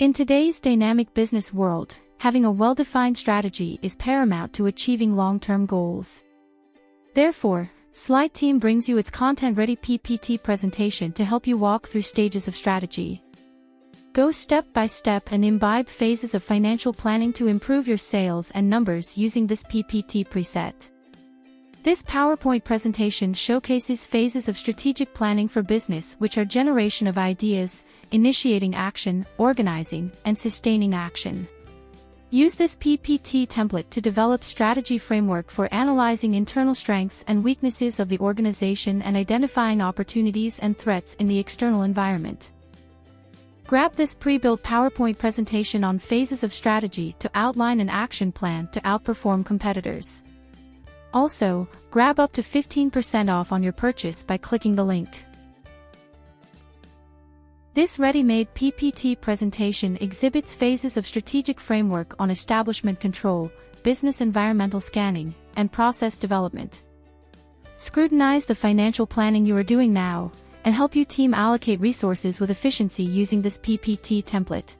In today's dynamic business world, having a well-defined strategy is paramount to achieving long-term goals. Therefore, Slide Team brings you its content-ready PPT presentation to help you walk through stages of strategy. Go step by step and imbibe phases of financial planning to improve your sales and numbers using this PPT preset. This PowerPoint presentation showcases phases of strategic planning for business, which are generation of ideas, initiating action, organizing, and sustaining action. Use this PPT template to develop strategy framework for analyzing internal strengths and weaknesses of the organization and identifying opportunities and threats in the external environment. Grab this pre-built PowerPoint presentation on phases of strategy to outline an action plan to outperform competitors. Also, grab up to 15% off on your purchase by clicking the link. This ready-made PPT presentation exhibits phases of strategic framework on establishment control, business environmental scanning, and process development. Scrutinize the financial planning you are doing now, and help your team allocate resources with efficiency using this PPT template.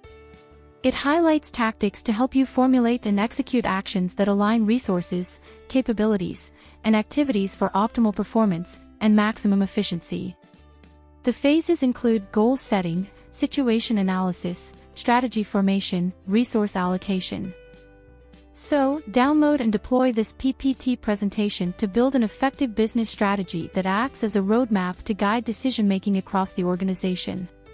It highlights tactics to help you formulate and execute actions that align resources, capabilities, and activities for optimal performance and maximum efficiency. The phases include goal setting, situation analysis, strategy formation, resource allocation. So, download and deploy this PPT presentation to build an effective business strategy that acts as a roadmap to guide decision-making across the organization.